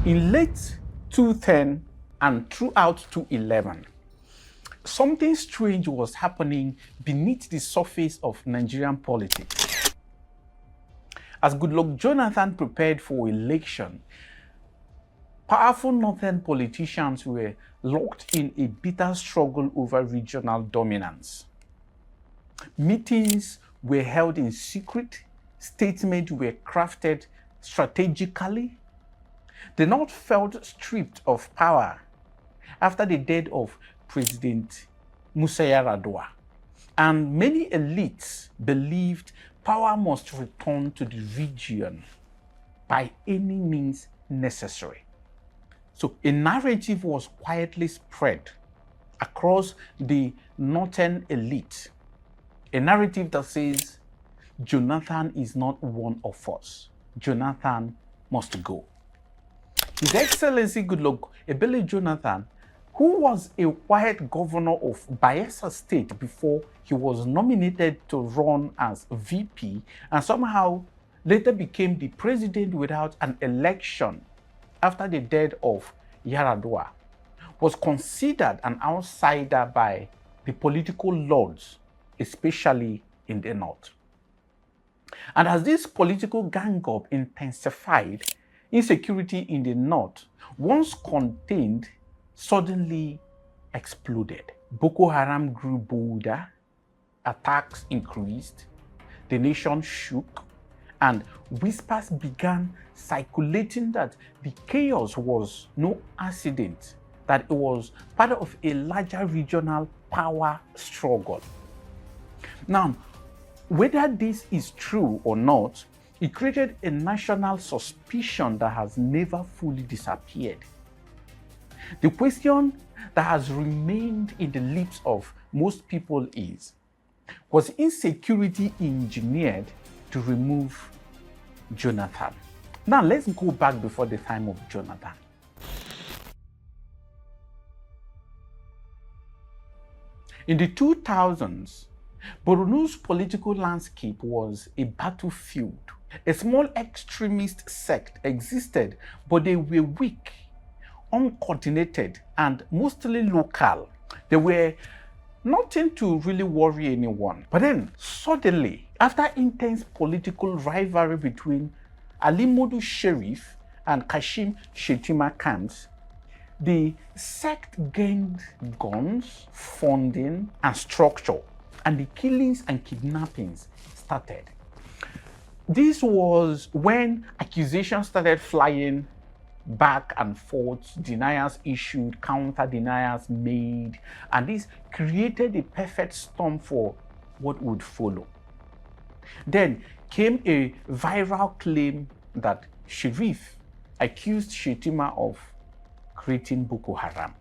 In late 2010 and throughout 2011, something strange was happening beneath the surface of Nigerian politics. As Goodluck Jonathan prepared for election, powerful northern politicians were locked in a bitter struggle over regional dominance. Meetings were held in secret, statements were crafted strategically. The North felt stripped of power after the death of President Musa Yar'Adua, and many elites believed power must return to the region by any means necessary. So a narrative was quietly spread across the northern elite, a narrative that says, Jonathan is not one of us. Jonathan must go. His Excellency Goodluck Ebele Jonathan, who was a quiet governor of Bayelsa State before he was nominated to run as VP and somehow later became the president without an election after the death of Yar'Adua, was considered an outsider by the political lords, especially in the north. And as this political gang-up intensified, insecurity in the north, once contained, suddenly exploded. Boko Haram grew bolder, attacks increased, the nation shook, and whispers began circulating that the chaos was no accident, that it was part of a larger regional power struggle. Now, whether this is true or not, it created a national suspicion that has never fully disappeared. The question that has remained in the lips of most people is, was insecurity engineered to remove Jonathan? Now let's go back before the time of Jonathan. In the 2000s, Borno's political landscape was a battlefield. A small extremist sect existed, but they were weak, uncoordinated, and mostly local. They were nothing to really worry anyone. But then, suddenly, after intense political rivalry between Ali Modu Sheriff and Kashim Shettima camps, the sect gained guns, funding, and structure, and the killings and kidnappings started. This was when accusations started flying back and forth, deniers issued, counter deniers made, and this created a perfect storm for what would follow. Then came a viral claim that Sheriff accused Shettima of creating Boko Haram.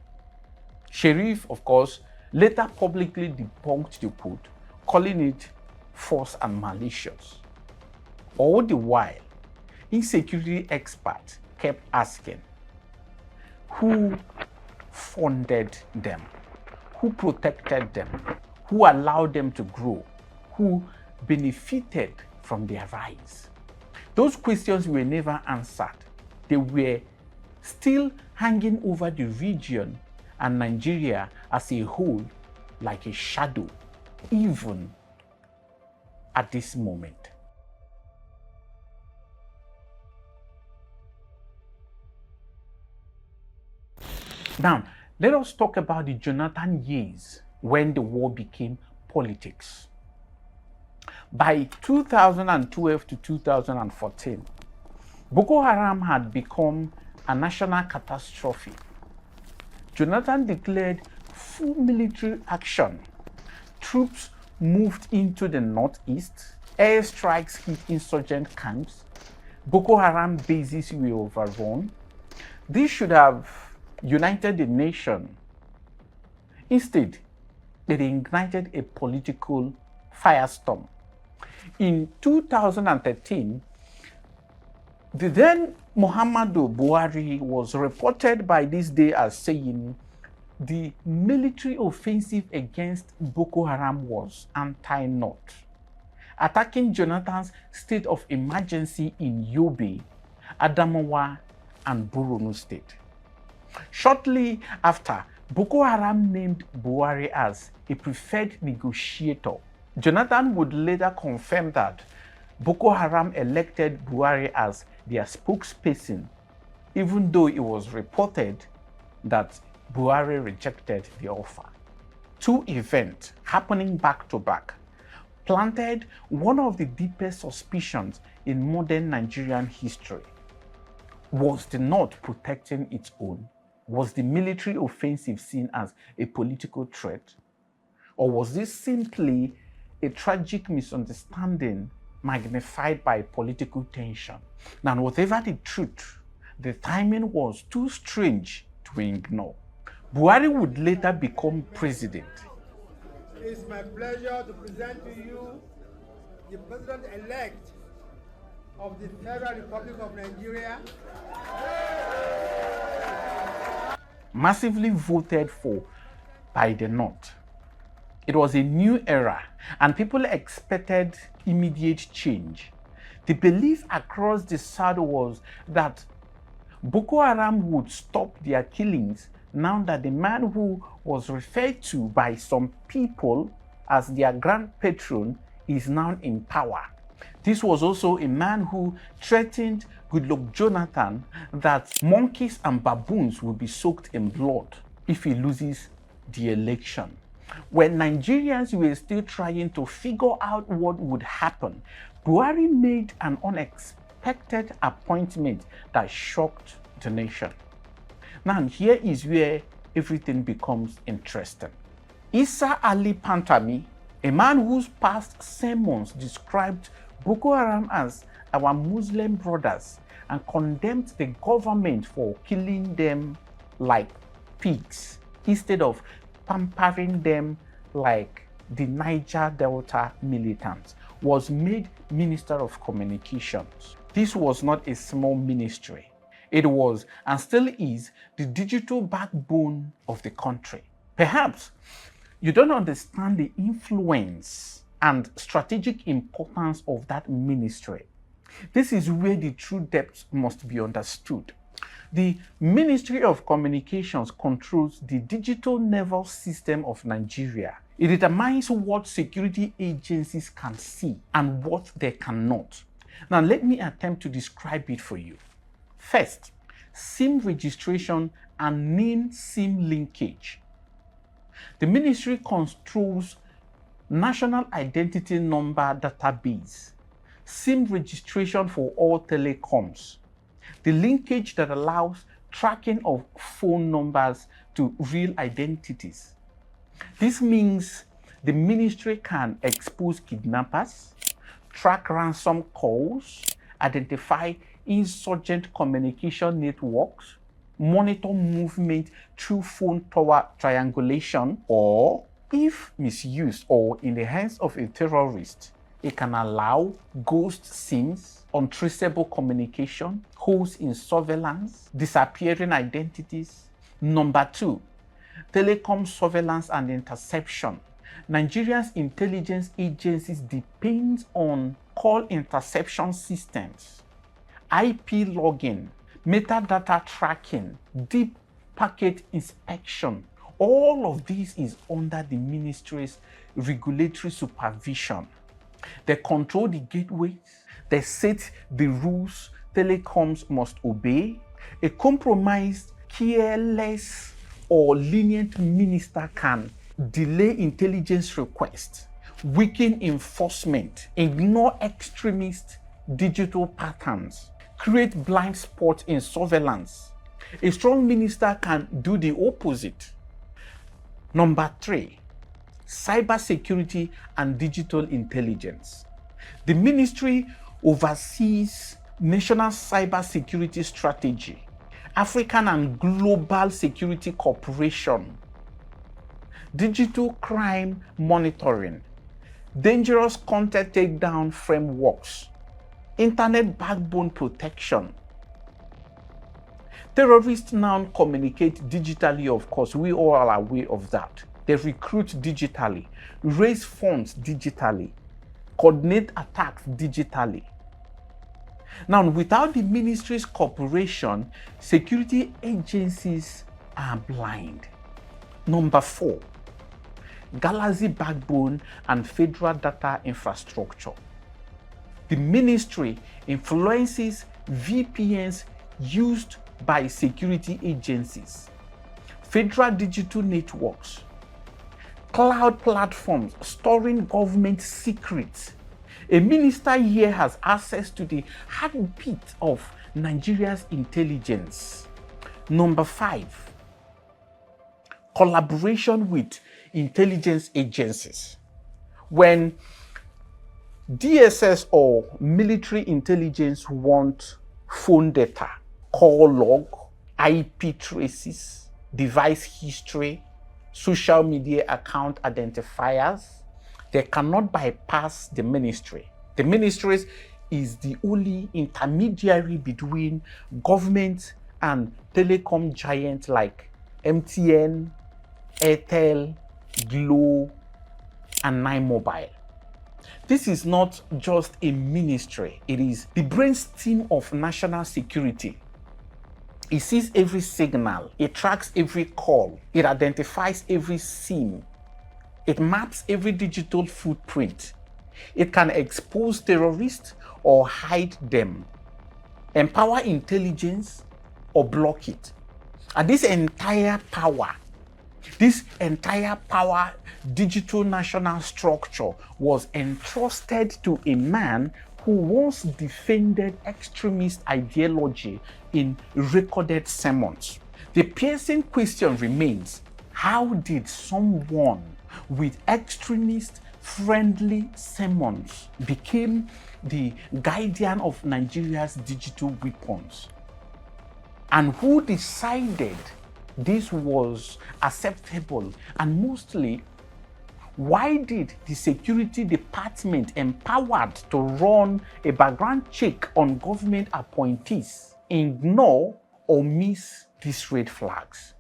Sheriff, of course, later publicly debunked the quote, calling it false and malicious. All the while, insecurity experts kept asking, who funded them? Who protected them? Who allowed them to grow? Who benefited from their rise? Those questions were never answered. They were still hanging over the region and Nigeria as a whole like a shadow, even at this moment. Now, let us talk about the Jonathan years when the war became politics. By 2012 to 2014, Boko Haram had become a national catastrophe. Jonathan declared full military action. Troops moved into the northeast. Airstrikes hit insurgent camps. Boko Haram bases were overrun. This should have united the nation. Instead, it ignited a political firestorm. In 2013, the then Muhammadu Buhari was reported by this day as saying the military offensive against Boko Haram was anti-North. Attacking Jonathan's state of emergency in Yobe, Adamawa, and Borno State. Shortly after, Boko Haram named Buhari as a preferred negotiator. Jonathan would later confirm that Boko Haram elected Buhari as their spokesperson, even though it was reported that Buhari rejected the offer. Two events happening back to back planted one of the deepest suspicions in modern Nigerian history. Was the North protecting its own? Was the military offensive seen as a political threat? Or was this simply a tragic misunderstanding magnified by political tension? Now, whatever the truth, the timing was too strange to ignore. Buhari would later become president. It's my pleasure to present to you the president-elect of the Federal Republic of Nigeria. Massively voted for by the North. It was a new era and people expected immediate change. The belief across the South was that Boko Haram would stop their killings now that the man who was referred to by some people as their grand patron is now in power. This was also a man who threatened Goodluck Jonathan that monkeys and baboons will be soaked in blood if he loses the election. When Nigerians were still trying to figure out what would happen, Buhari made an unexpected appointment that shocked the nation. Now, here is where everything becomes interesting. Isa Ali Pantami, a man whose past sermons described Boko Haram as our Muslim brothers and condemned the government for killing them like pigs instead of pampering them like the Niger Delta militants, was made Minister of Communications. This was not a small ministry. It was, and still is, the digital backbone of the country. Perhaps you don't understand the influence and strategic importance of that ministry. This is where the true depth must be understood. The Ministry of Communications controls the digital nervous system of Nigeria. It determines what security agencies can see and what they cannot. Now, let me attempt to describe it for you. First, SIM registration and NIN SIM linkage. The ministry controls National Identity Number Database, SIM registration for all telecoms, the linkage that allows tracking of phone numbers to real identities. This means the ministry can expose kidnappers, track ransom calls, identify insurgent communication networks, monitor movement through phone tower triangulation, or if misused or in the hands of a terrorist, it can allow ghost SIMs, untraceable communication, holes in surveillance, disappearing identities. Number two, telecom surveillance and interception. Nigeria's intelligence agencies depend on call interception systems, IP logging, metadata tracking, deep packet inspection. All of this is under the ministry's regulatory supervision. They control the gateways, they set the rules telecoms must obey. A compromised, careless, or lenient minister can delay intelligence requests, weaken enforcement, ignore extremist digital patterns, create blind spots in surveillance. A strong minister can do the opposite. Number three, cybersecurity and digital intelligence. The ministry oversees national cybersecurity strategy, African and global security cooperation, digital crime monitoring, dangerous content takedown frameworks, internet backbone protection. Terrorists now communicate digitally, of course, we all are aware of that. They recruit digitally, raise funds digitally, coordinate attacks digitally. Now, without the ministry's cooperation, security agencies are blind. Number 4, galaxy backbone and federal data infrastructure. The ministry influences VPNs used by security agencies, federal digital networks, cloud platforms storing government secrets. A minister here has access to the heartbeat of Nigeria's intelligence. Number 5, collaboration with intelligence agencies. When DSS or military intelligence want phone data, call log, IP traces, device history, social media account identifiers, they cannot bypass the ministry. The ministry is the only intermediary between government and telecom giants like MTN, Airtel, Glo, and 9Mobile. This is not just a ministry, it is the brainstem of national security. It sees every signal, it tracks every call, it identifies every scene, it maps every digital footprint. It can expose terrorists or hide them, empower intelligence or block it. And this entire power, digital national structure was entrusted to a man who once defended extremist ideology in recorded sermons. The piercing question remains, how did someone with extremist-friendly sermons became the guardian of Nigeria's digital weapons? And who decided this was acceptable? And mostly, why did the security department empowered to run a background check on government appointees ignore or miss these red flags?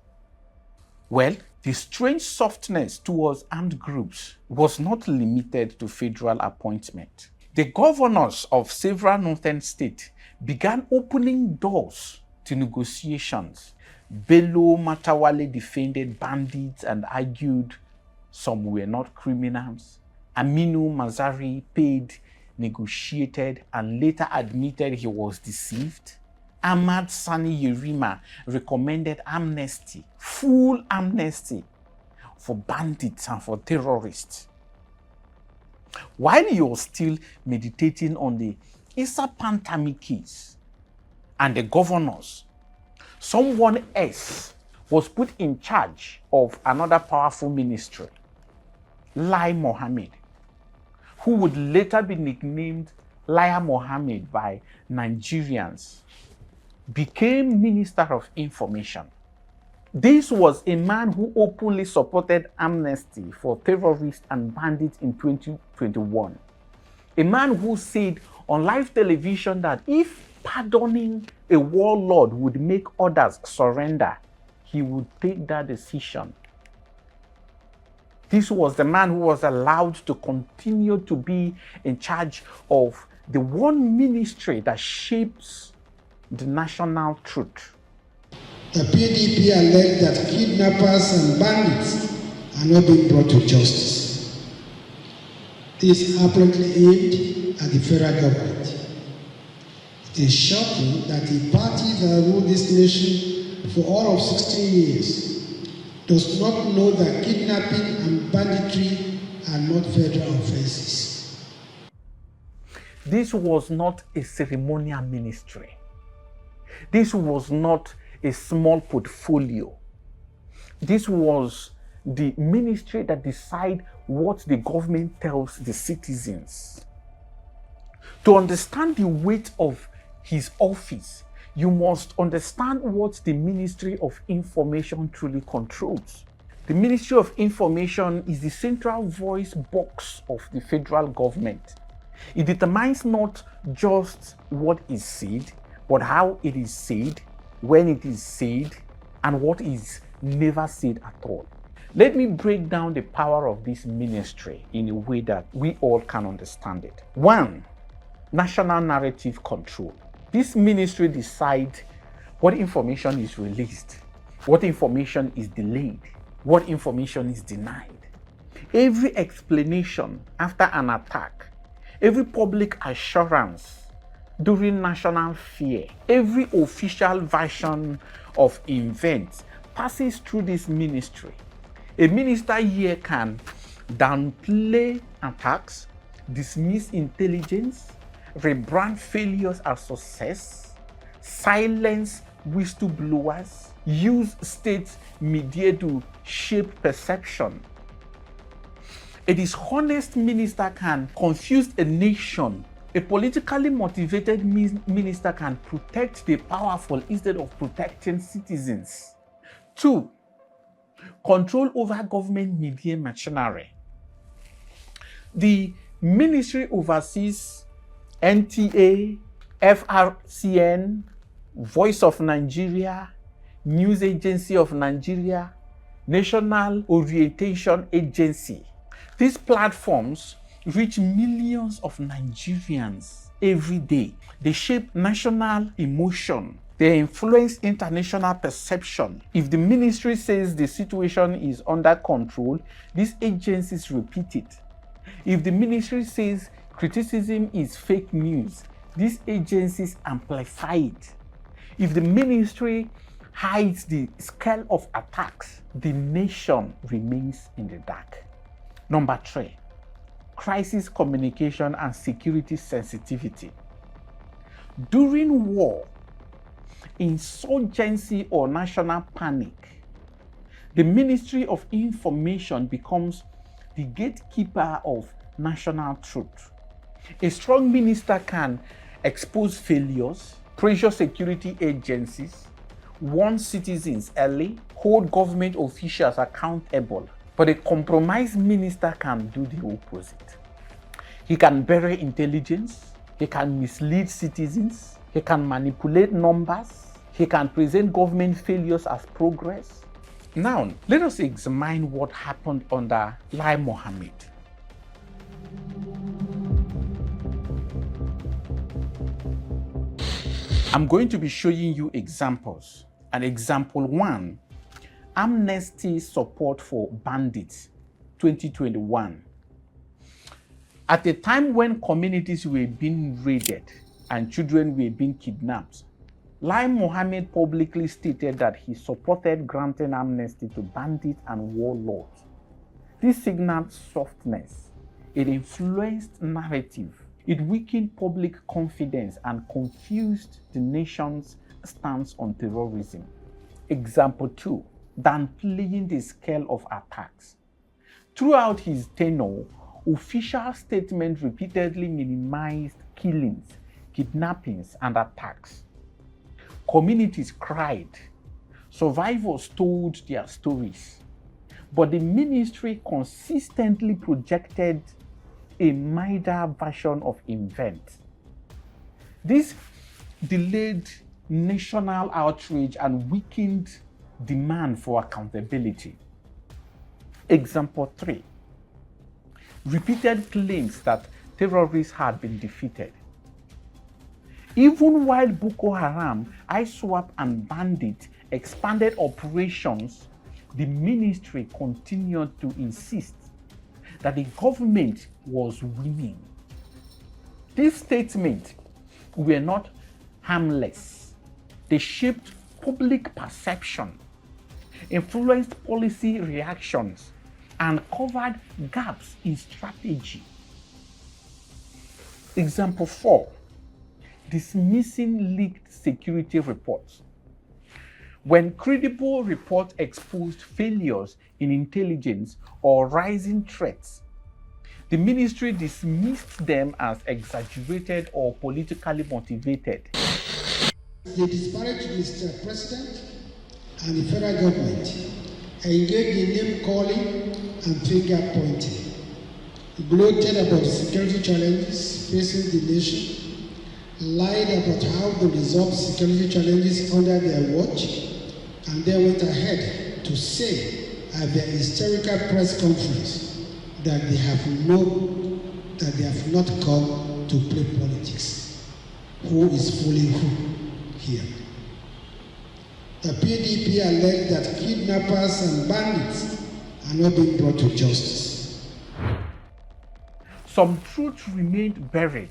Well, the strange softness towards armed groups was not limited to federal appointment. The governors of several northern states began opening doors to negotiations. Bello Matawale defended bandits and argued some were not criminals. Aminu Mazari paid, negotiated, and later admitted he was deceived. Ahmad Sani Yerima recommended amnesty, full amnesty, for bandits and for terrorists. While he was still meditating on the Issa Pantami case and the governors, someone else was put in charge of another powerful ministry, Lai Mohammed, who would later be nicknamed Lai Mohammed by Nigerians, became Minister of Information. This was a man who openly supported amnesty for terrorists and bandits in 2021. A man who said on live television that if pardoning a warlord would make others surrender, he would take that decision. This was the man who was allowed to continue to be in charge of the one ministry that shapes the national truth. The PDP alleged that kidnappers and bandits are not being brought to justice. This apparently aimed at the federal government. It is shocking that the party that ruled this nation for all of 16 years does not know that kidnapping and banditry are not federal offenses. This was not a ceremonial ministry. This was not a small portfolio. This was the ministry that decides what the government tells the citizens. To understand the weight of his office, you must understand what the Ministry of Information truly controls. The Ministry of Information is the central voice box of the federal government. It determines not just what is said, but how it is said, when it is said, and what is never said at all. Let me break down the power of this ministry in a way that we all can understand it. 1. National narrative control. This ministry decides what information is released, what information is delayed, what information is denied. Every explanation after an attack, every public assurance during national fear, every official version of events passes through this ministry. A minister here can downplay attacks, dismiss intelligence, rebrand failures as success, silence whistleblowers, use state media to shape perception. A dishonest minister can confuse a nation. A politically motivated minister can protect the powerful instead of protecting citizens. 2. Control over government media machinery. The ministry oversees NTA, FRCN, Voice of Nigeria, News Agency of Nigeria, National Orientation Agency. These platforms reach millions of Nigerians every day. They shape national emotion. They influence international perception. If the ministry says the situation is under control, these agencies repeat it. If the ministry says criticism is fake news, these agencies amplify it. If the ministry hides the scale of attacks, the nation remains in the dark. Number 3, crisis communication and security sensitivity. During war, insurgency or national panic, the Ministry of Information becomes the gatekeeper of national truth. A strong minister can expose failures, pressure security agencies, warn citizens early, hold government officials accountable. But a compromised minister can do the opposite. He can bury intelligence, he can mislead citizens, he can manipulate numbers, he can present government failures as progress. Now, let us examine what happened under Lai Mohammed. I'm going to be showing you examples. And example 1, amnesty support for bandits, 2021. At a time when communities were being raided and children were being kidnapped, Lai Mohammed publicly stated that he supported granting amnesty to bandits and warlords. This signaled softness. It influenced narrative. It weakened public confidence and confused the nation's stance on terrorism. Example 2, downplaying the scale of attacks. Throughout his tenure, official statements repeatedly minimized killings, kidnappings, and attacks. Communities cried. Survivors told their stories. But the ministry consistently projected a milder version of events. This delayed national outrage and weakened demand for accountability. Example 3, repeated claims that terrorists had been defeated. Even while Boko Haram, ISWAP, and bandits expanded operations, the ministry continued to insist that the government was winning. These statements were not harmless. They shaped public perception, influenced policy reactions, and covered gaps in strategy. Example 4, dismissing leaked security reports. When credible reports exposed failures in intelligence or rising threats, the ministry dismissed them as exaggerated or politically motivated. They disparaged Mr. President and the federal government, engaged in name-calling and finger-pointing, gloated about the security challenges facing the nation, lied about how they resolved security challenges under their watch, and then went ahead to say at their hysterical press conference that they have not come to play politics. who is fully who here. The PDP allege that kidnappers and bandits are not being brought to justice. Some truths remained buried.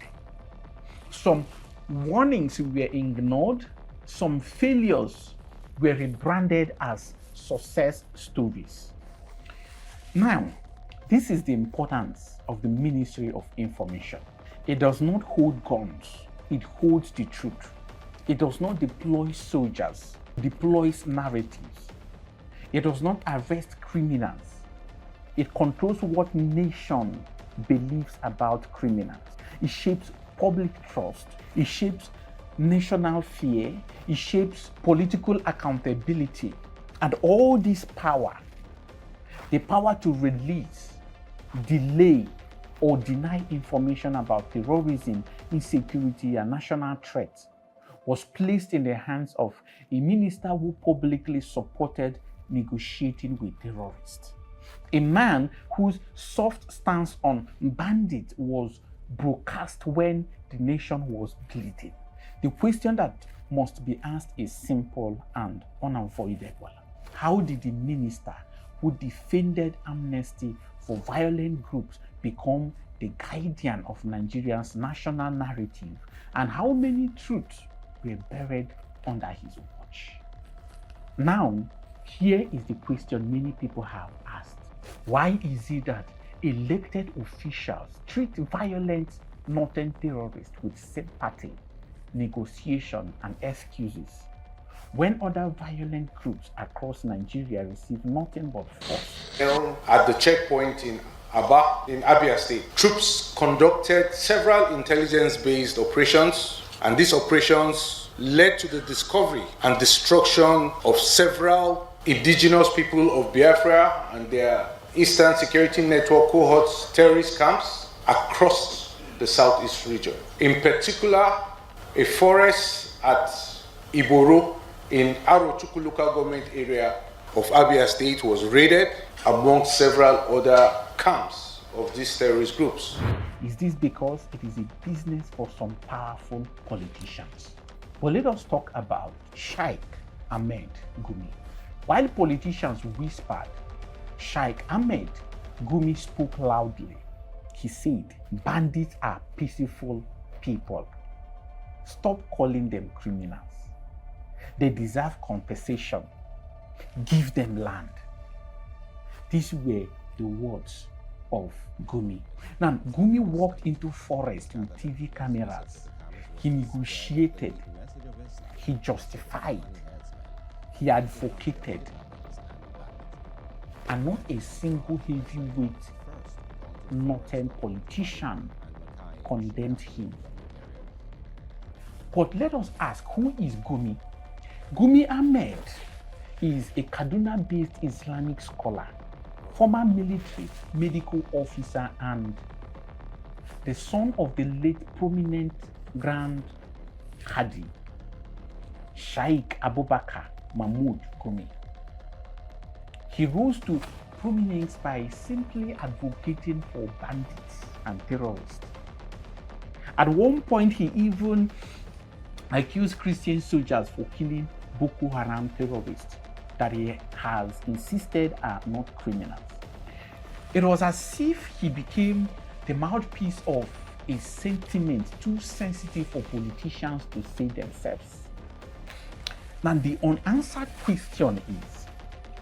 Some warnings were ignored. Some failures were rebranded as success stories. Now, this is the importance of the Ministry of Information. It does not hold guns, it holds the truth. It does not deploy soldiers, it deploys narratives. It does not arrest criminals. It controls what nation believes about criminals. It shapes public trust. It shapes national fear. It shapes political accountability. And all this power, the power to release, delay, or deny information about terrorism, insecurity, and national threats, was placed in the hands of a minister who publicly supported negotiating with terrorists. A man whose soft stance on bandits was broadcast when the nation was bleeding. The question that must be asked is simple and unavoidable. How did the minister who defended amnesty for violent groups become the guardian of Nigerians' national narrative, and how many truths were buried under his watch? Now, here is the question many people have asked. Why is it that elected officials treat violent northern terrorists with sympathy, negotiation, and excuses, when other violent groups across Nigeria receive nothing but force? At the checkpoint in Aba, in Abia State, troops conducted several intelligence-based operations, and these operations led to the discovery and destruction of several indigenous people of Biafra and their Eastern Security Network cohorts terrorist camps across the southeast region. In particular, a forest at Iboro in Arochukwu local government area of Abia State was raided among several other camps of these terrorist groups. Is this because it is a business for some powerful politicians? But let us talk about Sheikh Ahmed Gumi. While politicians whispered, Sheikh Ahmed Gumi spoke loudly. He said, bandits are peaceful people. Stop calling them criminals. They deserve compensation. Give them land. These were the words of Gumi. Now, Gumi walked into forest with TV cameras. He negotiated. He justified. He advocated. And not a single heavyweight northern politician condemned him. But let us ask, who is Gumi? Gumi Ahmed is a Kaduna-based Islamic scholar, former military medical officer, and the son of the late prominent Grand Hadi, Sheikh Abubakar Mahmoud Gumi. He rose to prominence by simply advocating for bandits and terrorists. At one point, he even accused Christian soldiers for killing Boko Haram terrorists that he has insisted are not criminals. It was as if he became the mouthpiece of a sentiment too sensitive for politicians to say themselves. Now, the unanswered question is,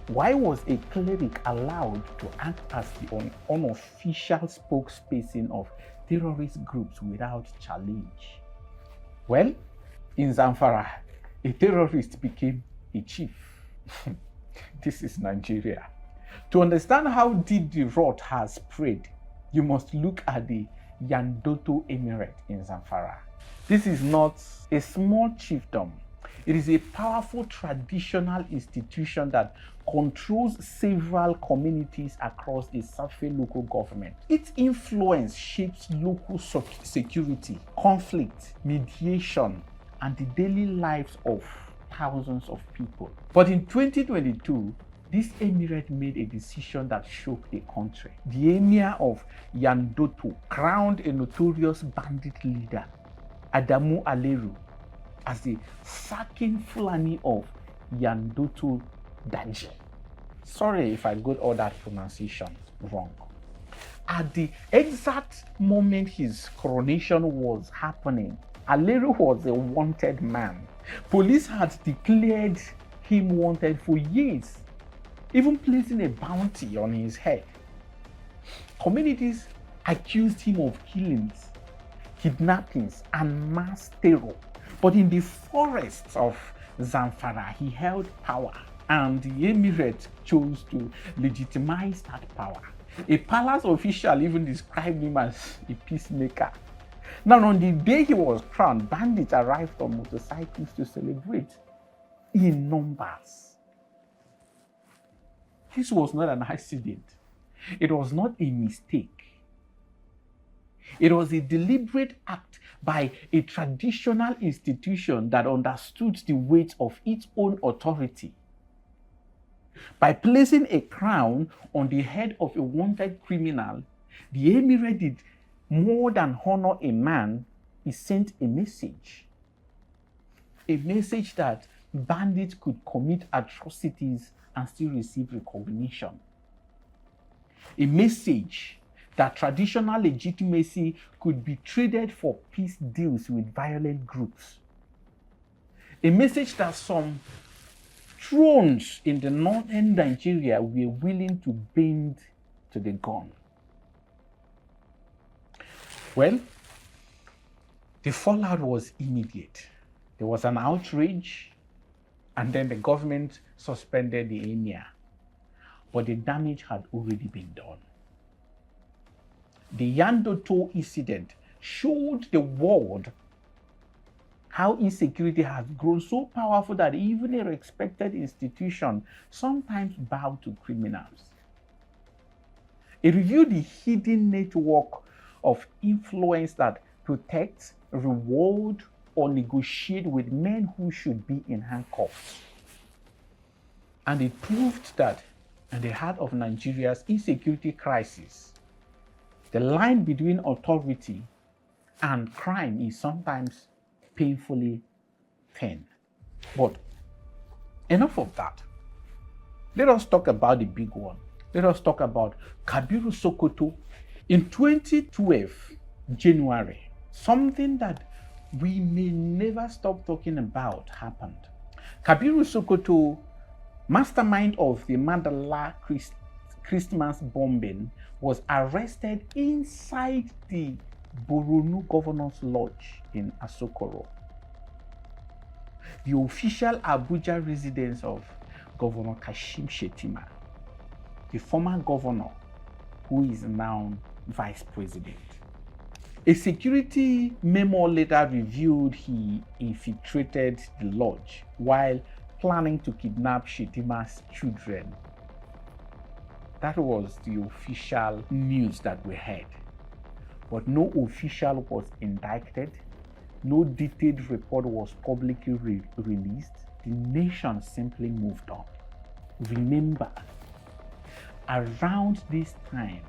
why was a cleric allowed to act as the unofficial spokesperson of terrorist groups without challenge? Well, in Zamfara, a terrorist became a chief. This is Nigeria. To understand how deep the rot has spread, you must look at the Yandoto Emirate in Zamfara. This is not a small chiefdom. It is a powerful traditional institution that controls several communities across the Safe local government. Its influence shapes local security, conflict, mediation, and the daily lives of thousands of people. But in 2022, this emirate made a decision that shook the country. The emir of Yandoto crowned a notorious bandit leader Adamu Aleru as the fucking Fulani of Yandoto Daji. Sorry if I got all that pronunciation wrong. At the exact moment his coronation was happening, Aleru was a wanted man. Police had declared him wanted for years, even placing a bounty on his head. Communities accused him of killings, kidnappings, and mass terror. But in the forests of Zamfara, he held power, and the emirate chose to legitimize that power. A palace official even described him as a peacemaker. Now, on the day he was crowned, bandits arrived on motorcycles to celebrate in numbers. This was not an accident. It was not a mistake. It was a deliberate act by a traditional institution that understood the weight of its own authority. By placing a crown on the head of a wanted criminal, the emirate did more than honor a man. He sent a message. A message that bandits could commit atrocities and still receive recognition. A message that traditional legitimacy could be traded for peace deals with violent groups. A message that some thrones in the northern Nigeria were willing to bend to the gun. Well, the fallout was immediate. There was an outrage, and then the government suspended the emir. But the damage had already been done. The Yandoto incident showed the world how insecurity has grown so powerful that even a respected institution sometimes bow to criminals. It revealed the hidden network of influence that protects, reward, or negotiate with men who should be in handcuffs. And it proved that in the heart of Nigeria's insecurity crisis, the line between authority and crime is sometimes painfully thin. But enough of that. Let us talk about the big one. Let us talk about Kabiru Sokoto. In 2012, January, something that we may never stop talking about happened. Kabiru Sokoto, mastermind of the Mandala Christmas bombing, was arrested inside the Borno Governor's Lodge in Asokoro, the official Abuja residence of Governor Kashim Shettima, the former governor who is now vice president. A security memo later revealed he infiltrated the lodge while planning to kidnap Shettima's children. That was the official news that we heard. But no official was indicted. No detailed report was publicly released. The nation simply moved on. Remember, around this time,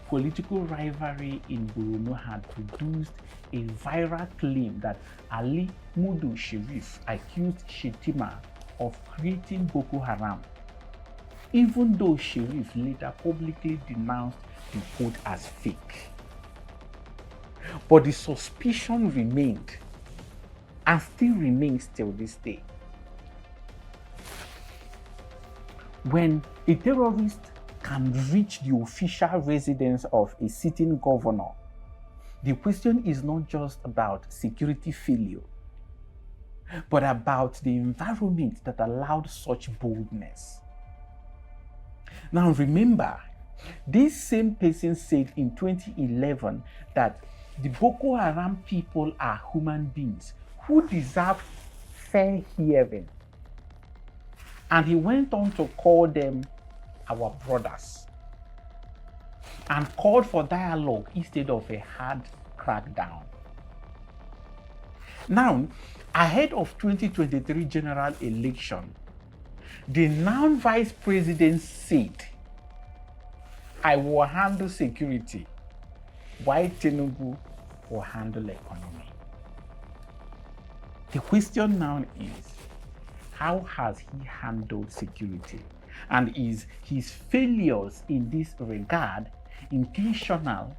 political rivalry in Borno had produced a viral claim that Ali Mudu Sharif accused Shettima of creating Boko Haram, even though Sharif later publicly denounced the report as fake. But the suspicion remained and still remains till this day. When a terrorist can reach the official residence of a sitting governor, the question is not just about security failure, but about the environment that allowed such boldness. Now remember, this same person said in 2011 that the Boko Haram people are human beings who deserve fair hearing. And he went on to call them our brothers and called for dialogue instead of a hard crackdown. Now, ahead of 2023 general election, the now vice president said, "I will handle security, while Tinubu will handle economy." The question now is, how has he handled security? And is his failures in this regard intentional,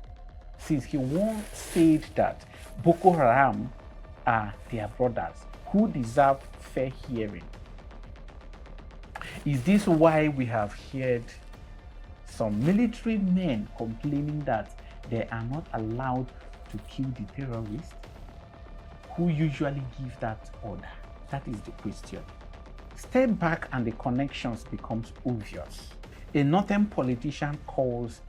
since he once said that Boko Haram are their brothers who deserve fair hearing? Is this why we have heard some military men complaining that they are not allowed to kill the terrorists? Who usually give that order? That is the question. Step back and the connections becomes obvious. A northern politician calls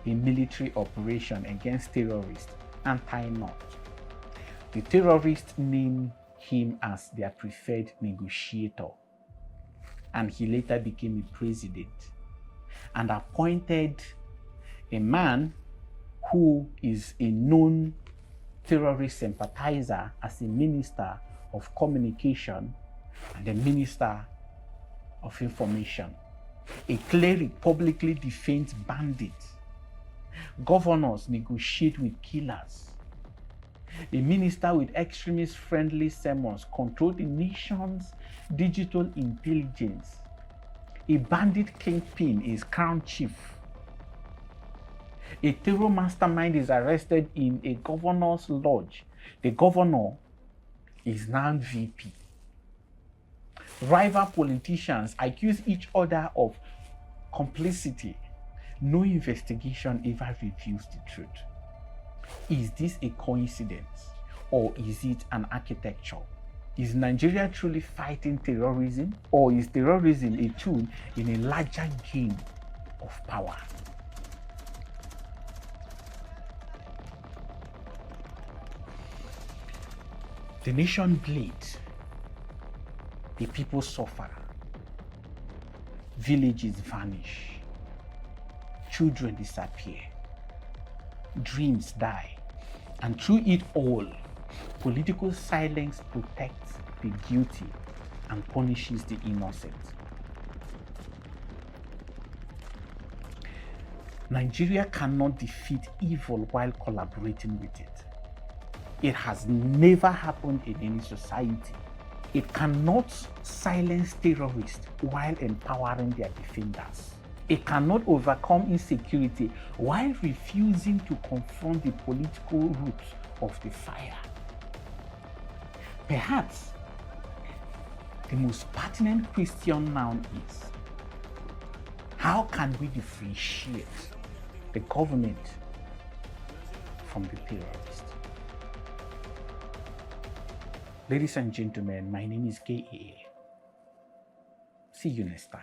a military operation against terrorists anti-North. The terrorists name him as their preferred negotiator, and he later became a president and appointed a man who is a known terrorist sympathizer as a minister of communication and a minister of information. A cleric publicly defends bandits. Governors negotiate with killers. A minister with extremist-friendly sermons controls the nation's digital intelligence. A bandit kingpin is crown chief. A terror mastermind is arrested in a governor's lodge. The governor is now VP. Rival politicians accuse each other of complicity. No investigation ever reveals the truth. Is this a coincidence, or is it an architecture? Is Nigeria truly fighting terrorism, or is terrorism a tool in a larger game of power? The nation bleeds. The people suffer. Villages vanish. Children disappear. Dreams die. And through it all, political silence protects the guilty and punishes the innocent. Nigeria cannot defeat evil while collaborating with it. It has never happened in any society. It cannot silence terrorists while empowering their defenders. It cannot overcome insecurity while refusing to confront the political roots of the fire. Perhaps the most pertinent question now is, how can we differentiate the government from the terrorists? Ladies and gentlemen, my name is KAA. See you next time.